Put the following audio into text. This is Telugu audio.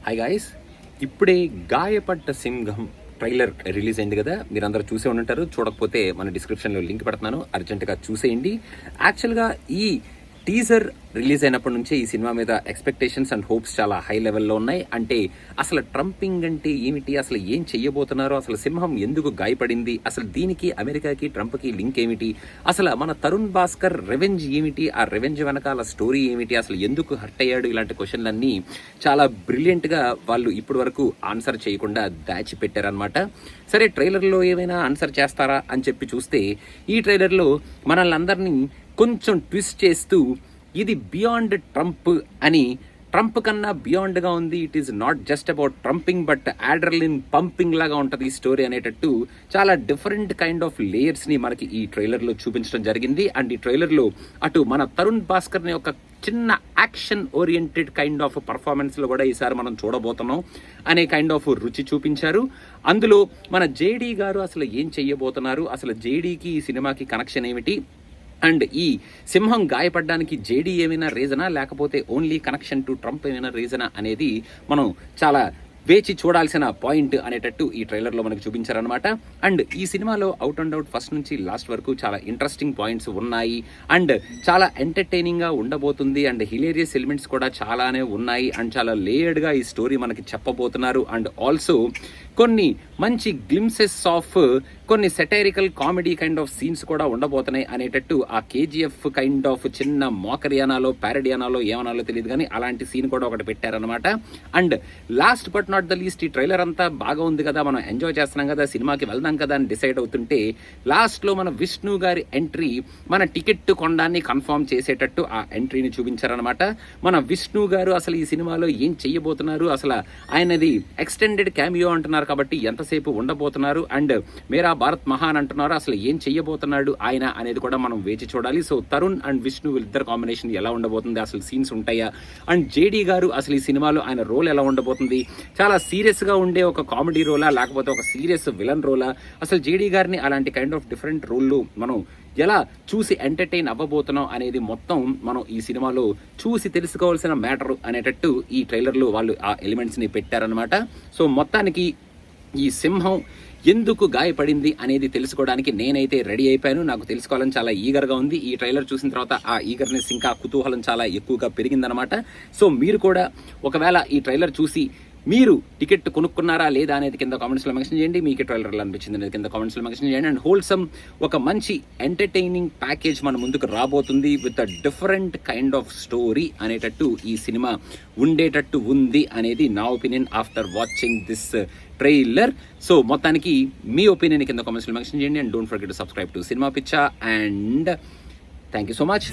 హాయ్ గాయ్స్, ఇప్పుడే గాయపడ్డ సింహం ట్రైలర్ రిలీజ్ అయింది కదా. మీరందరూ చూసే ఉంటారు. చూడకపోతే మన డిస్క్రిప్షన్లో లింక్ పెడుతున్నాను, అర్జెంటుగా చూసేయండి. యాక్చువల్గా ఈ టీజర్ రిలీజ్ అయినప్పటి నుంచే ఈ సినిమా మీద ఎక్స్పెక్టేషన్స్ అండ్ హోప్స్ చాలా హై లెవెల్లో ఉన్నాయి. అంటే అసలు ట్రంపింగ్ అంటే ఏమిటి, అసలు ఏం చెయ్యబోతున్నారు, అసలు సింహం ఎందుకు గాయపడింది, అసలు దీనికి అమెరికాకి ట్రంప్కి లింక్ ఏమిటి, అసలు మన తరుణ్ భాస్కర్ రెవెంజ్ ఏమిటి, ఆ రెవెంజ్ వెనకాల స్టోరీ ఏమిటి, అసలు ఎందుకు హర్ట్ అయ్యాడు, ఇలాంటి క్వశ్చన్లన్నీ చాలా బ్రిలియంట్గా వాళ్ళు ఇప్పటి వరకు ఆన్సర్ చేయకుండా దాచిపెట్టారనమాట. సరే, ట్రైలర్లో ఏమైనా ఆన్సర్ చేస్తారా అని చెప్పి చూస్తే ఈ ట్రైలర్లో మనల్ని అందరినీ కొంచెం ట్విస్ట్ చేస్తూ ఇది బియాండ్ ట్రంప్ అని, ట్రంప్ కన్నా బియాండ్గా ఉంది, it is not just about trumping but adrenaline pumping లాగా ఉంటుంది ఈ స్టోరీ అనేటట్టు చాలా డిఫరెంట్ కైండ్ ఆఫ్ లేయర్స్ని మనకి ఈ ట్రైలర్లో చూపించడం జరిగింది. అండ్ ఈ ట్రైలర్లో అటు మన తరుణ్ భాస్కర్ని ఒక చిన్న యాక్షన్ ఓరియంటెడ్ కైండ్ ఆఫ్ పర్ఫార్మెన్స్లో కూడా ఈసారి మనం చూడబోతున్నాం అనే కైండ్ ఆఫ్ రుచి చూపించారు. అందులో మన జేడీ గారు అసలు ఏం చెయ్యబోతున్నారు, అసలు జేడీకి ఈ సినిమాకి కనెక్షన్ ఏమిటి, అండ్ ఈ సింహం గాయపడడానికి జేడీ ఏమైనా రీజనా లేకపోతే ఓన్లీ కనెక్షన్ టు ట్రంప్ ఏమైనా రీజనా అనేది మనం చాలా వేచి చూడాల్సిన పాయింట్ అనేటట్టు ఈ ట్రైలర్లో మనకు చూపించారనమాట. అండ్ ఈ సినిమాలో అవుట్ అండ్ అవుట్ ఫస్ట్ నుంచి లాస్ట్ వరకు చాలా ఇంట్రెస్టింగ్ పాయింట్స్ ఉన్నాయి అండ్ చాలా ఎంటర్టైనింగ్గా ఉండబోతుంది అండ్ హిలేరియస్ ఎలిమెంట్స్ కూడా చాలానే ఉన్నాయి అండ్ చాలా లేయర్డ్గా ఈ స్టోరీ మనకి చెప్పబోతున్నారు. అండ్ ఆల్సో కొన్ని మంచి గ్లిమ్సెస్ ఆఫ్ కొన్ని satirical comedy kind of scenes కూడా ఉండబోతున్నాయి అనేటట్టు ఆ కేజీఎఫ్ కైండ్ ఆఫ్ చిన్న మోకరియానాలో ప్యారడియానాలో ఏమనాలో తెలియదు కానీ అలాంటి సీన్ కూడా ఒకటి పెట్టారనమాట. And last but not the least, ఈ ట్రైలర్ అంతా బాగా ఉంది కదా, మనం ఎంజాయ్ చేస్తున్నాం కదా, సినిమాకి వెళ్దాం కదా అని డిసైడ్ అవుతుంటే లాస్ట్లో మన విష్ణు గారి ఎంట్రీ మన టికెట్ కొనడాన్ని కన్ఫర్మ్ చేసేటట్టు ఆ ఎంట్రీని చూపించారనమాట. మన విష్ణు గారు అసలు ఈ సినిమాలో ఏం చెయ్యబోతున్నారు, అసలు ఆయనది ఎక్స్టెండెడ్ క్యామియో అంటున్నారు కాబట్టి ఎంతసేపు ఉండబోతున్నారు, అండ్ మేరా భారత్ మహాన్ అంటున్నారు, అసలు ఏం చెయ్యబోతున్నాడు ఆయన అనేది కూడా మనం వేచి చూడాలి. సో తరుణ్ అండ్ విష్ణు వీళ్ళిద్దరు కాంబినేషన్ ఎలా ఉండబోతుంది, అసలు సీన్స్ ఉంటాయా, అండ్ జేడీ గారు అసలు ఈ సినిమాలో ఆయన రోల్ ఎలా ఉండబోతుంది, చాలా సీరియస్గా ఉండే ఒక కామెడీ రోలా లేకపోతే ఒక సీరియస్ విలన్ రోలా, అసలు జేడీ గారిని అలాంటి కైండ్ ఆఫ్ డిఫరెంట్ రోల్లో మనం ఎలా చూసి ఎంటర్టైన్ అవ్వబోతున్నాం అనేది మొత్తం మనం ఈ సినిమాలో చూసి తెలుసుకోవాల్సిన మ్యాటర్ అనేటట్టు ఈ ట్రైలర్లో వాళ్ళు ఆ ఎలిమెంట్స్ని పెట్టారనమాట. సో మొత్తానికి ఈ సింహం ఎందుకు గాయపడింది అనేది తెలుసుకోవడానికి నేనైతే రెడీ అయిపోయాను. నాకు తెలుసుకోవాలని చాలా ఈగర్గా ఉంది. ఈ ట్రైలర్ చూసిన తర్వాత ఆ ఈగర్నెస్ ఇంకా కుతూహలం చాలా ఎక్కువగా పెరిగిందనమాట. సో మీరు కూడా ఒకవేళ ఈ ట్రైలర్ చూసి మీరు టికెట్ కొనుక్కున్నారా లేదా అనేది కింద కామెంట్స్లో మెన్షన్ చేయండి. మీకు ట్రైలర్లో అనిపించింది అనేది కింద కామెంట్స్లో మెన్షన్ చేయండి. అండ్ హోల్సమ్ ఒక మంచి ఎంటర్టైనింగ్ ప్యాకేజ్ మన ముందుకు రాబోతుంది with a different kind of story అనేటట్టు ఈ సినిమా ఉండేటట్టు ఉంది అనేది నా opinion after watching this trailer. So మొత్తానికి మీ ఒపీనియన్ కింద కామెంట్స్లో మెన్షన్ చేయండి. And don't forget to subscribe to సినిమా పిచ్చా. And thank you so much.